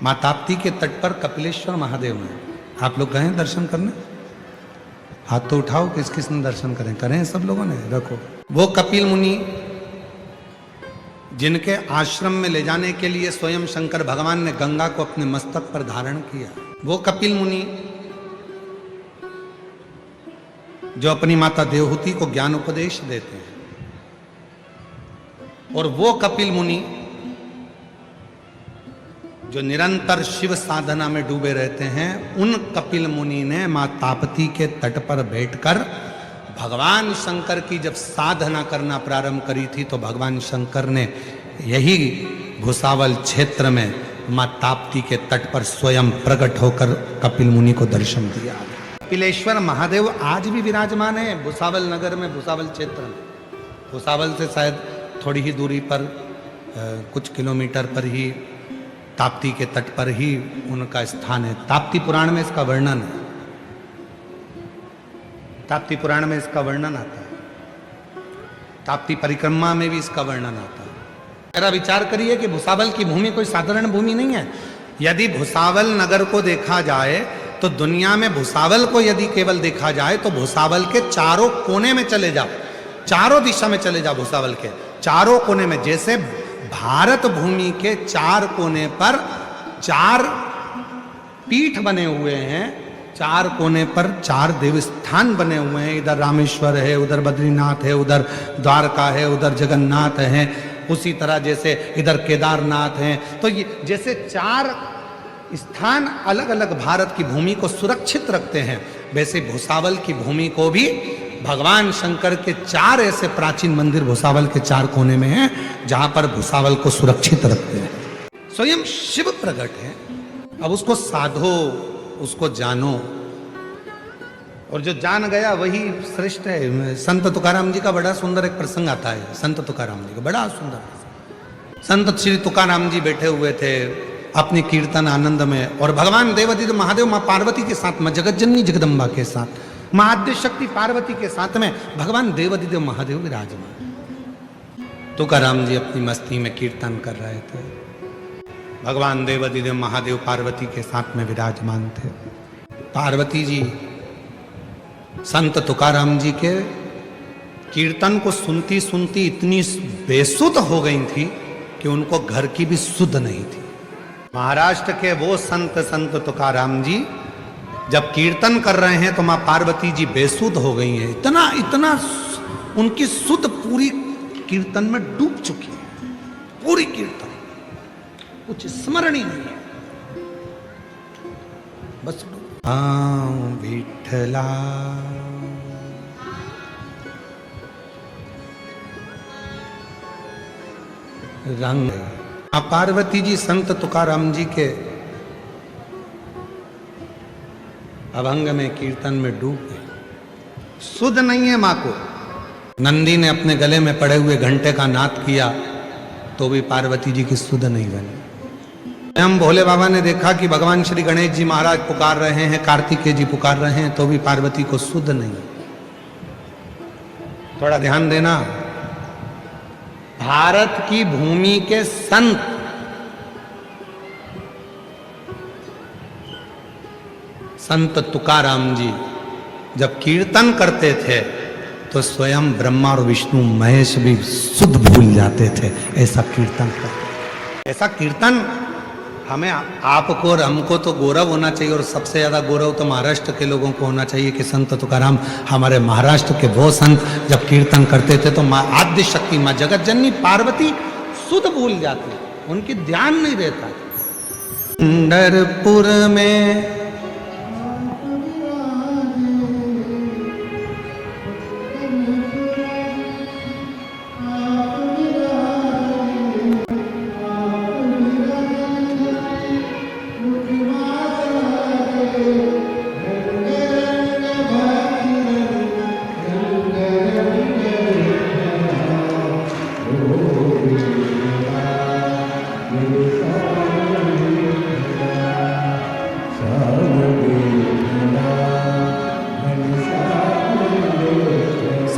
माँ ताप्ती के तट पर कपिलेश्वर महादेव में आप लोग गए दर्शन करने? हाथ तो उठाओ, किस किस ने दर्शन करें सब लोगों ने, रखो। वो कपिल मुनि जिनके आश्रम में ले जाने के लिए स्वयं शंकर भगवान ने गंगा को अपने मस्तक पर धारण किया, वो कपिल मुनि जो अपनी माता देवहूति को ज्ञान उपदेश देते हैं, और वो कपिल मुनि जो निरंतर शिव साधना में डूबे रहते हैं, उन कपिल मुनि ने मां ताप्ती के तट पर बैठकर भगवान शंकर की जब साधना करना प्रारंभ करी थी, तो भगवान शंकर ने यही भुसावल क्षेत्र में मां ताप्ती के तट पर स्वयं प्रकट होकर कपिल मुनि को दर्शन दिया। कपिलेश्वर महादेव आज भी विराजमान है भुसावल नगर में, भुसावल क्षेत्र में। भुसावल से शायद थोड़ी ही दूरी पर कुछ किलोमीटर पर ही ताप्ती के तट पर ही उनका स्थान है। ताप्ती पुराण में इसका वर्णन है, ताप्ती पुराण में इसका वर्णन आता है, ताप्ती परिक्रमा में भी इसका वर्णन आता है। जरा विचार करिए कि भुसावल की भूमि कोई साधारण भूमि नहीं है। यदि भुसावल नगर को देखा जाए तो दुनिया में भुसावल को यदि केवल देखा जाए तो भुसावल के चारों कोने में चले जाओ, चारों दिशा में चले जाओ, भुसावल के चारों कोने में, जैसे भारत भूमि के चार कोने पर चार पीठ बने हुए हैं, चार कोने पर चार देवस्थान बने हुए हैं। इधर रामेश्वर है, उधर बद्रीनाथ है, उधर द्वारका है, उधर जगन्नाथ है, उसी तरह जैसे इधर केदारनाथ है। तो ये जैसे चार स्थान अलग अलग भारत की भूमि को सुरक्षित रखते हैं, वैसे भुसावल की भूमि को भी भगवान शंकर के चार ऐसे प्राचीन मंदिर भुसावल के चार कोने में हैं, जहां पर भुसावल को सुरक्षित रखते हैं। स्वयं शिव प्रकट है। अब उसको साधो, उसको जानो, और जो जान गया वही श्रेष्ठ है। संत तुकाराम जी का बड़ा सुंदर एक प्रसंग आता है। संत तुकाराम जी का बड़ा सुंदर, संत श्री तुकाराम जी बैठे हुए थे अपनी कीर्तन आनंद में, और भगवान देवादिदेव महादेव माँ पार्वती के साथ में, जगत जननी जगदम्बा के साथ, माँ आद्य शक्ति पार्वती के साथ में भगवान देवादिदेव महादेव विराजमान। तुकाराम जी अपनी मस्ती में कीर्तन कर रहे थे, भगवान देवादिदेव महादेव पार्वती के साथ में विराजमान थे। पार्वती जी संत तुकाराम जी के कीर्तन को सुनती सुनती इतनी बेसुध हो गई थी कि उनको घर की भी सुध नहीं थी। महाराष्ट्र के वो संत तुकाराम जी जब कीर्तन कर रहे हैं तो मां पार्वती जी बेसुध हो गई हैं। इतना उनकी सुध पूरी कीर्तन में डूब चुकी है, पूरी कीर्तन कुछ स्मरण ही नहीं है, बस विठला रंग। पार्वती जी संत तुकाराम जी के अभंग में कीर्तन में डूब गए। सुध नहीं है मां को। नंदी ने अपने गले में पड़े हुए घंटे का नाद किया तो भी पार्वती जी की सुध नहीं बनी। हम भोले बाबा ने देखा कि भगवान श्री गणेश जी महाराज पुकार रहे हैं, कार्तिकेय जी पुकार रहे हैं, तो भी पार्वती को सुध नहीं। थोड़ा ध्यान देना, भारत की भूमि के संत संत तुकाराम जी जब कीर्तन करते थे तो स्वयं ब्रह्मा और विष्णु महेश भी सुध भूल जाते थे। ऐसा कीर्तन करते, ऐसा कीर्तन हमें, आपको और हमको तो गौरव होना चाहिए, और सबसे ज्यादा गौरव तो महाराष्ट्र के लोगों को होना चाहिए कि संत तुकाराम हमारे महाराष्ट्र के वो संत जब कीर्तन करते थे तो माँ आद्य शक्ति, माँ जगत जननी पार्वती सुध भूल जाती, उनकी ध्यान नहीं रहता। पंढरपुर में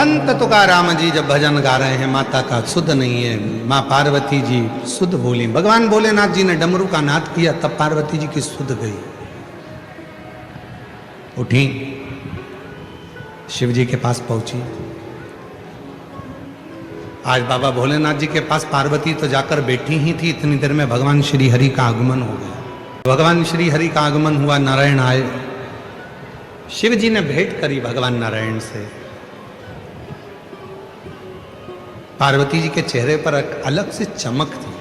संत तुकाराम जी जब भजन गा रहे हैं माता का सुध नहीं है, माँ पार्वती जी सुध बोली। भगवान भोलेनाथ जी ने डमरू का नाद किया तब पार्वती जी की सुध गई। उठी, शिव जी के पास पहुंची। आज बाबा भोलेनाथ जी के पास पार्वती तो जाकर बैठी ही थी, इतनी देर में भगवान श्री हरि का आगमन हो गया। भगवान श्री हरि का आगमन हुआ, नारायण आए। शिव जी ने भेंट करी भगवान नारायण से। पार्वती जी के चेहरे पर एक अलग सी चमक थी।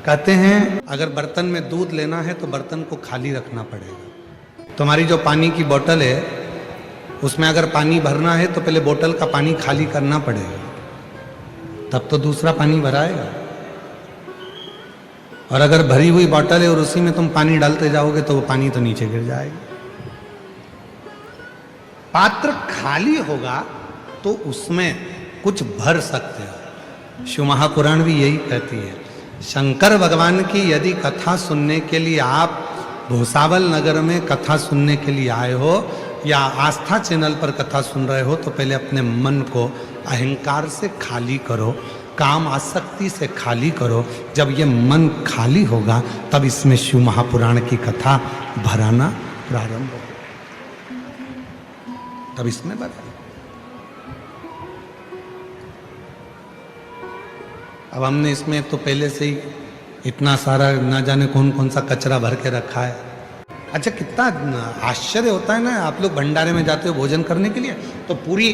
कहते हैं अगर बर्तन में दूध लेना है तो बर्तन को खाली रखना पड़ेगा। तुम्हारी जो पानी की बोतल है उसमें अगर पानी भरना है तो पहले बोतल का पानी खाली करना पड़ेगा, तब तो दूसरा पानी भराएगा। और अगर भरी हुई बोतल है और उसी में तुम पानी डालते जाओगे तो वो पानी तो नीचे गिर जाएगा। पात्र खाली होगा तो उसमें कुछ भर सकते हो। शिव महापुराण भी यही कहती है। शंकर भगवान की यदि कथा सुनने के लिए आप भूसावल नगर में कथा सुनने के लिए आए हो या आस्था चैनल पर कथा सुन रहे हो तो पहले अपने मन को अहंकार से खाली करो, काम आसक्ति से खाली करो। जब ये मन खाली होगा तब इसमें शिव महापुराण की कथा भराना प्रारंभ होगा, तब इसमें भरा। अब हमने इसमें तो पहले से ही इतना सारा ना जाने कौन कौन सा कचरा भर के रखा है। अच्छा, कितना आश्चर्य होता है ना, आप लोग भंडारे में जाते हो भोजन करने के लिए तो पूरी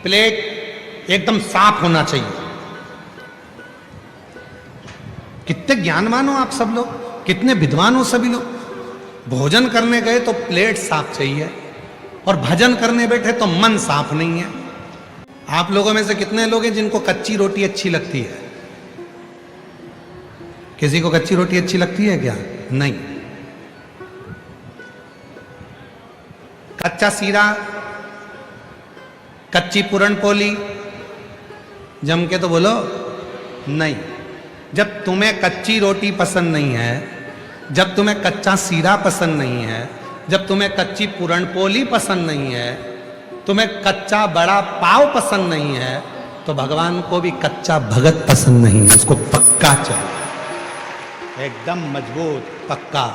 प्लेट एकदम साफ होना चाहिए। कितने ज्ञानवान हो आप सब लोग, कितने विद्वान हो सभी लोग। भोजन करने गए तो प्लेट साफ चाहिए और भजन करने बैठे तो मन साफ नहीं है। आप लोगों में से कितने लोग हैं जिनको कच्ची रोटी अच्छी लगती है? किसी को कच्ची रोटी अच्छी लगती है क्या? नहीं। कच्चा सीरा, कच्ची पूरण पोली जम के तो बोलो नहीं। जब तुम्हें कच्ची रोटी पसंद नहीं है, जब तुम्हें कच्चा सीरा पसंद नहीं है, जब तुम्हें कच्ची पूरण पोली पसंद नहीं है, तुम्हें कच्चा बड़ा पाव पसंद नहीं है, तो भगवान को भी कच्चा भगत पसंद नहीं है। उसको पक्का चाहिए, एकदम मजबूत पक्का।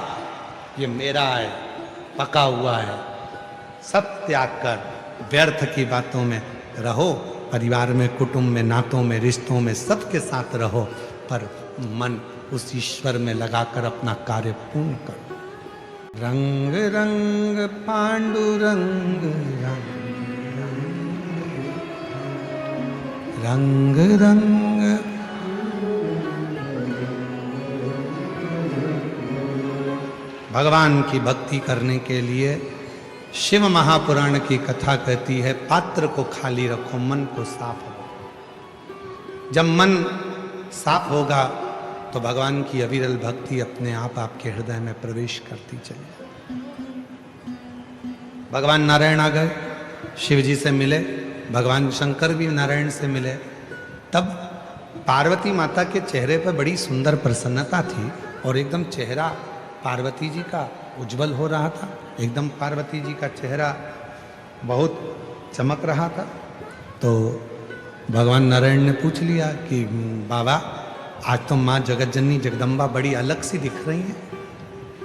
ये मेरा है, पका हुआ है। सब त्याग कर व्यर्थ की बातों में रहो, परिवार में, कुटुंब में, नातों में, रिश्तों में सबके साथ रहो, पर मन उस ईश्वर में लगाकर अपना कार्य पूर्ण करो। रंग रंग पांडुरंग रंग रंग रंग भगवान की भक्ति करने के लिए शिव महापुराण की कथा कहती है पात्र को खाली रखो, मन को साफ रखो। जब मन साफ होगा तो भगवान की अविरल भक्ति अपने आप आपके हृदय में प्रवेश करती चली। भगवान नारायण आ गए, शिव जी से मिले, भगवान शंकर भी नारायण से मिले। तब पार्वती माता के चेहरे पर बड़ी सुंदर प्रसन्नता थी और एकदम चेहरा पार्वती जी का उज्जवल हो रहा था। एकदम पार्वती जी का चेहरा बहुत चमक रहा था। तो भगवान नारायण ने पूछ लिया कि बाबा आज तो माँ जगत जननी जगदम्बा बड़ी अलग सी दिख रही हैं,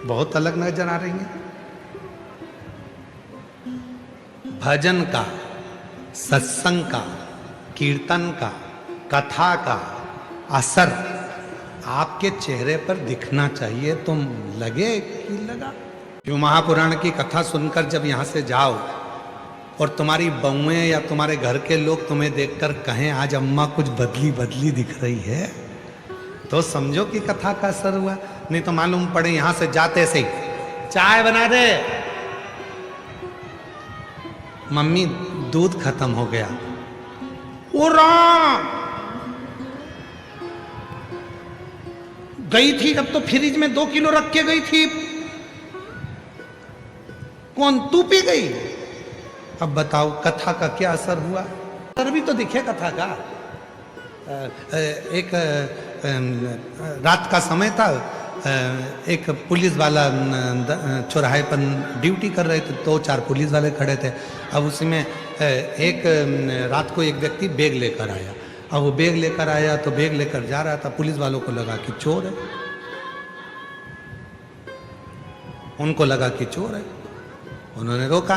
बहुत अलग नजर आ रही हैं। भजन का, सत्संग का, कीर्तन का, कथा का असर आपके चेहरे पर दिखना चाहिए। तुम लगे कि लगा। जो महापुराण की कथा सुनकर जब यहाँ से जाओ और तुम्हारी बहुएं या तुम्हारे घर के लोग तुम्हें देखकर कहें आज अम्मा कुछ बदली बदली दिख रही है, तो समझो कि कथा का असर हुआ। नहीं तो मालूम पड़े यहाँ से जाते से चाय बना दे, मम्मी दूध खत्म हो गया, ओ राम गई थी अब तो फ्रिज में 2 किलो रख के गई थी, कौन तू पी गई? अब बताओ कथा का क्या असर हुआ? असर भी तो दिखे कथा का। एक रात का समय था, एक पुलिस वाला चौराहे पर ड्यूटी कर रहे थे, 2-4 पुलिस वाले खड़े थे। अब उसमें एक रात को एक व्यक्ति बैग लेकर आया। अब वो बैग लेकर आया तो बैग लेकर जा रहा था, पुलिस वालों को लगा कि चोर है, उनको लगा कि चोर है, उन्होंने रोका।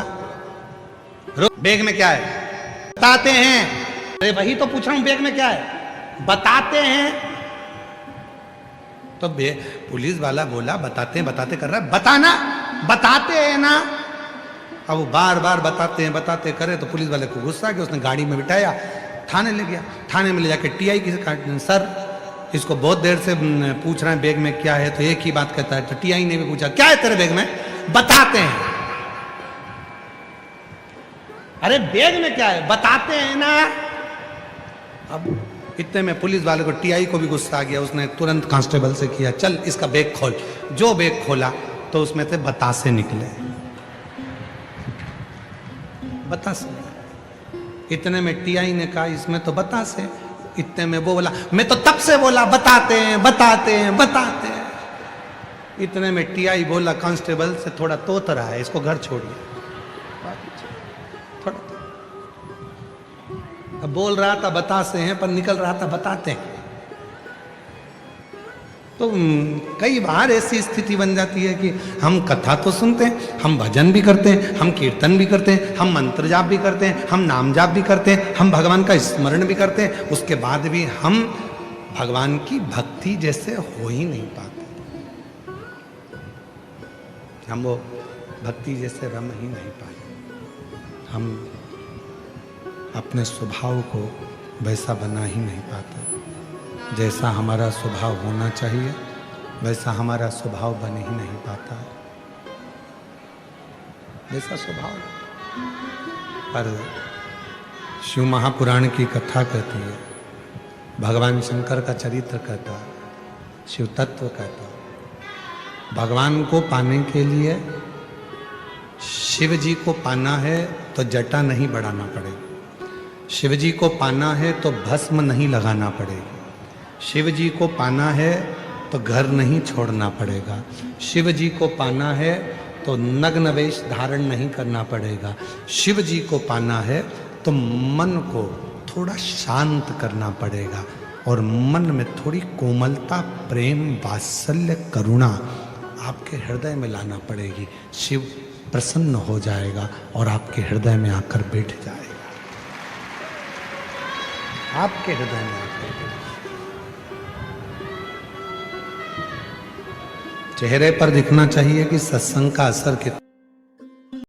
बैग में क्या है बताते हैं। अरे वही तो पूछ रहा हूं, बैग में क्या है बताते हैं। तो पुलिस वाला बोला बताते हैं, बताते कर रहा है, बताना बताते हैं ना। अब वो बार बार बताते करे तो पुलिस वाले को गुस्सा कि उसने गाड़ी में बिठाया, थाने ले गया। थाने में ले जाके टीआई की सर इसको बहुत देर से पूछ रहे हैं बैग में क्या है, तो एक ही बात कहता है। तो टीआई ने भी पूछा क्या है तेरे बैग में, बताते हैं। अरे बैग में क्या है बताते हैं ना। अब इतने में पुलिस वाले को, टीआई को भी गुस्सा आ गया। उसने तुरंत कांस्टेबल से किया चल इसका बैग खोल। जो बैग खोला तो उसमें से बतासे निकले, बतासे। इतने में टीआई ने कहा इसमें तो बतासे। इतने में वो बोला मैं तो तब से बोला बताते हैं बताते हैं बताते हैं। इतने में टीआई बोला कांस्टेबल से थोड़ा तोत रहा है, इसको घर छोड़िए। थोड़ा अब बोल रहा था बतासे हैं पर निकल रहा था बताते हैं। तो कई बार ऐसी स्थिति बन जाती है कि हम कथा तो सुनते हैं, हम भजन भी करते हैं, हम कीर्तन भी करते हैं, हम मंत्र जाप भी करते हैं, हम नाम जाप भी करते हैं, हम भगवान का स्मरण भी करते हैं, उसके बाद भी हम भगवान की भक्ति जैसे हो ही नहीं पाते। हम वो भक्ति जैसे रम ही नहीं पाते। हम अपने स्वभाव को वैसा बना ही नहीं पाते। जैसा हमारा स्वभाव होना चाहिए वैसा हमारा स्वभाव बन ही नहीं पाता है, वैसा स्वभाव। पर शिव महापुराण की कथा कहती है, भगवान शंकर का चरित्र कहता है, शिव तत्व कहता है। भगवान को पाने के लिए शिव जी को पाना है तो जटा नहीं बढ़ाना पड़ेगा, शिव जी को पाना है तो भस्म नहीं लगाना पड़ेगा, शिव जी को पाना है तो घर नहीं छोड़ना पड़ेगा, शिव जी को पाना है तो नग्न वेश धारण नहीं करना पड़ेगा, शिव जी को पाना है तो मन को थोड़ा शांत करना पड़ेगा और मन में थोड़ी कोमलता, प्रेम, वात्सल्य, करुणा आपके हृदय में लाना पड़ेगी। शिव प्रसन्न हो जाएगा और आपके हृदय में आकर बैठ जाएगा, आपके हृदय में आकर। चेहरे पर दिखना चाहिए कि सत्संग का असर कितना